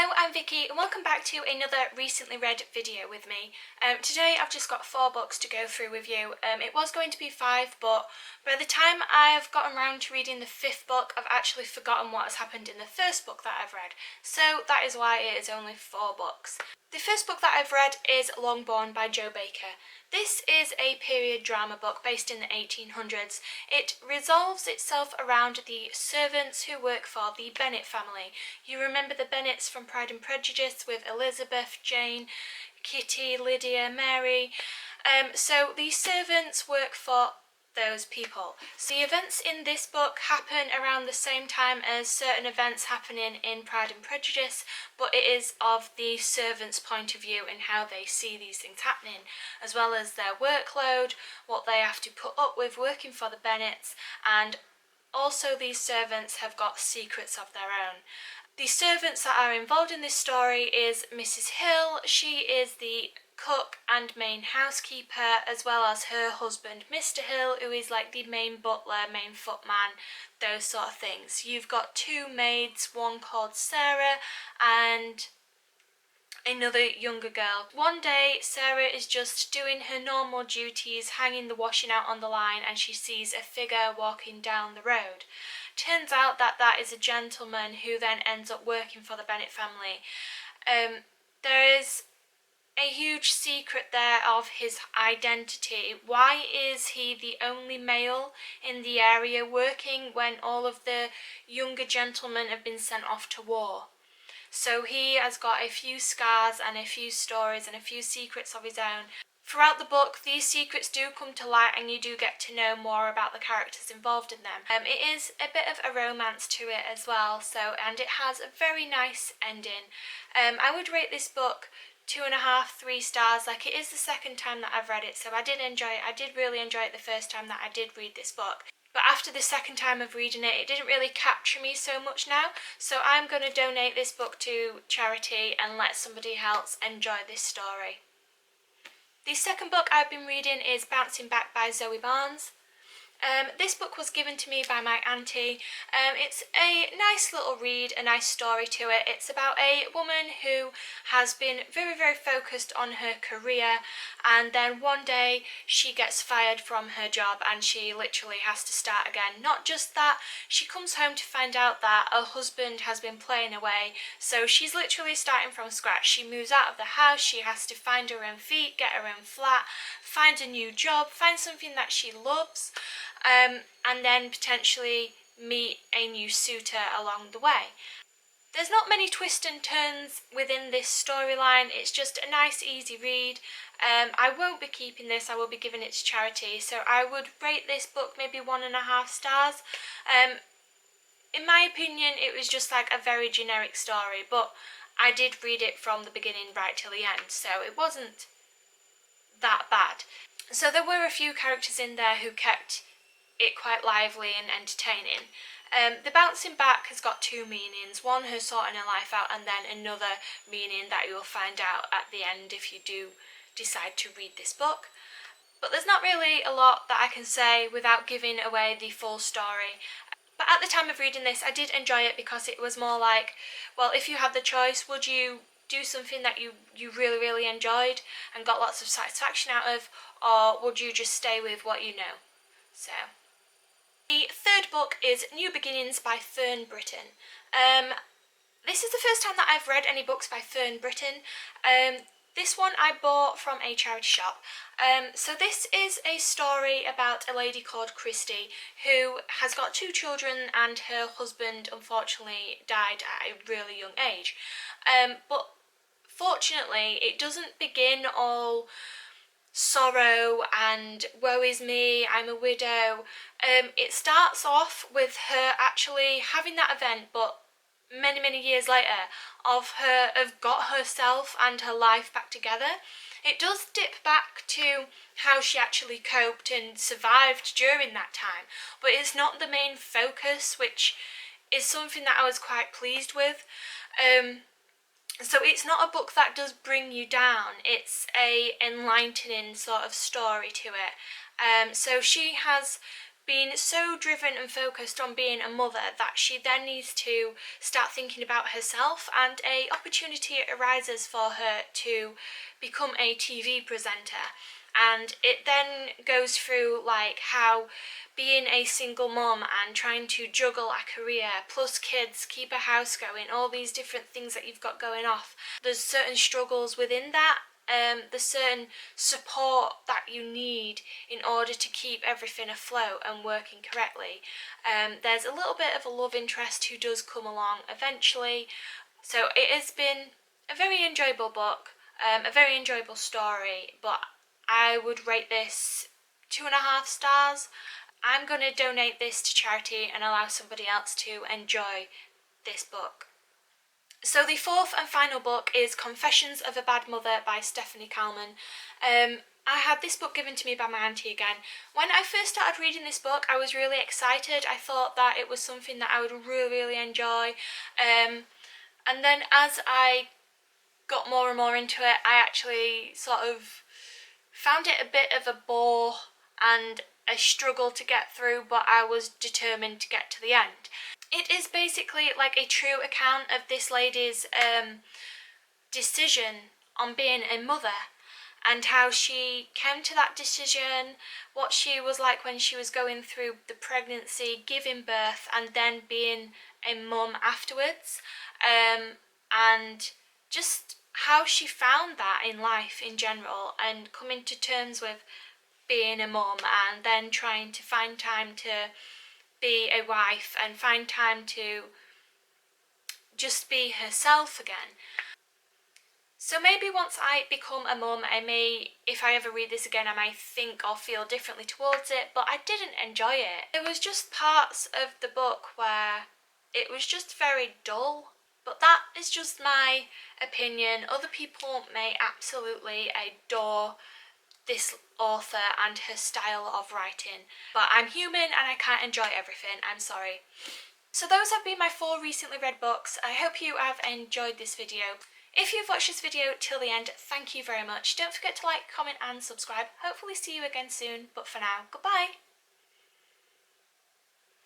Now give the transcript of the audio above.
Hello, I'm Vicky and welcome back to another recently read video with me. Today I've just got 4 books to go through with you. It was going to be 5, but by the time I've gotten around to reading the 5th book, I've actually forgotten what has happened in the first book that I've read. So that is why it is only 4 books. The first book that I've read is Longborne by Jo Baker. This is a period drama book based in the 1800s. It resolves itself around the servants who work for the Bennet family. You remember the Bennets from Pride and Prejudice with Elizabeth, Jane, Kitty, Lydia, Mary. So these servants work for those people. So the events in this book happen around the same time as certain events happening in Pride and Prejudice, but it is of the servants' point of view and how they see these things happening, as well as their workload, what they have to put up with working for the Bennets, and also these servants have got secrets of their own. The servants that are involved in this story is Mrs. Hill. She is the cook and main housekeeper, as well as her husband Mr. Hill, who is like the main butler, main footman, those sort of things. You've got 2 maids, one called Sarah and another younger girl. One day Sarah is just doing her normal duties, hanging the washing out on the line, and she sees a figure walking down the road. Turns out that that is a gentleman who then ends up working for the Bennet family. There is a huge secret there of his identity. Why is he the only male in the area working when all of the younger gentlemen have been sent off to war? So he has got a few scars and a few stories and a few secrets of his own. Throughout the book, these secrets do come to light and you do get to know more about the characters involved in them. It is a bit of a romance to it as well, and it has a very nice ending. I would rate this book 2.5, 3 stars. Like, it is the second time that I've read it, so I did enjoy it. I did really enjoy it the first time that I did read this book. But after the second time of reading it, it didn't really capture me so much now. So I'm going to donate this book to charity and let somebody else enjoy this story. The second book I've been reading is Bouncing Back by Zoe Barnes. This book was given to me by my auntie. It's a nice little read, a nice story to it. It's about a woman who has been very, very focused on her career, and then one day she gets fired from her job and she literally has to start again. Not just that, she comes home to find out that her husband has been playing away, so she's literally starting from scratch. She moves out of the house, she has to find her own feet, get her own flat, find a new job, find something that she loves, and then potentially meet a new suitor along the way. There's not many twists and turns within this storyline. It's just a nice, easy read. I won't be keeping this, I will be giving it to charity, so I would rate this book maybe 1.5 stars. In my opinion, it was just like a very generic story, but I did read it from the beginning right till the end, so it wasn't that bad. So there were a few characters in there who kept it quite lively and entertaining. The bouncing back has got 2 meanings. One, her sorting her life out, and then another meaning that you will find out at the end if you do decide to read this book. But there's not really a lot that I can say without giving away the full story. But at the time of reading this, I did enjoy it because it was more like, well, if you had the choice, would you do something that you really, really enjoyed and got lots of satisfaction out of, or would you just stay with what you know? So the third book is New Beginnings by Fern Britton. This is the first time that I've read any books by Fern Britton. This one I bought from a charity shop. So this is a story about a lady called Christy who has got 2 children, and her husband unfortunately died at a really young age. But fortunately it doesn't begin all sorrow and woe is me, I'm a widow. It starts off with her actually having that event, but many years later, of got herself and her life back together. It does dip back to how she actually coped and survived during that time, but it's not the main focus, which is something that I was quite pleased with. So it's not a book that does bring you down, it's a enlightening sort of story to it. So she has being so driven and focused on being a mother that she then needs to start thinking about herself, and a opportunity arises for her to become a TV presenter. And it then goes through like how being a single mom and trying to juggle a career plus kids, keep a house going, all these different things that you've got going off, there's certain struggles within that. There's certain support that you need in order to keep everything afloat and working correctly. There's a little bit of a love interest who does come along eventually. So it has been a very enjoyable book, a very enjoyable story, but I would rate this 2.5 stars. I'm going to donate this to charity and allow somebody else to enjoy this book. So the fourth and final book is Confessions of a Bad Mother by Stephanie Kalman. I had this book given to me by my auntie again. When I first started reading this book, I was really excited. I thought that it was something that I would really enjoy. And then as I got more and more into it, I actually sort of found it a bit of a bore and a struggle to get through, but I was determined to get to the end. It is basically like a true account of this lady's decision on being a mother, and how she came to that decision, what she was like when she was going through the pregnancy, giving birth, and then being a mum afterwards, and just how she found that in life in general, and coming to terms with being a mum, and then trying to find time to be a wife and find time to just be herself again. So maybe once I become a mum, I may, if I ever read this again, I might think or feel differently towards it, but I didn't enjoy it. There was just parts of the book where it was just very dull, but that is just my opinion. Other people may absolutely adore this author and her style of writing, but I'm human and I can't enjoy everything, I'm sorry. So those have been my 4 recently read books. I hope you have enjoyed this video. If you've watched this video till the end, thank you very much. Don't forget to like, comment and subscribe. Hopefully see you again soon, but for now, goodbye!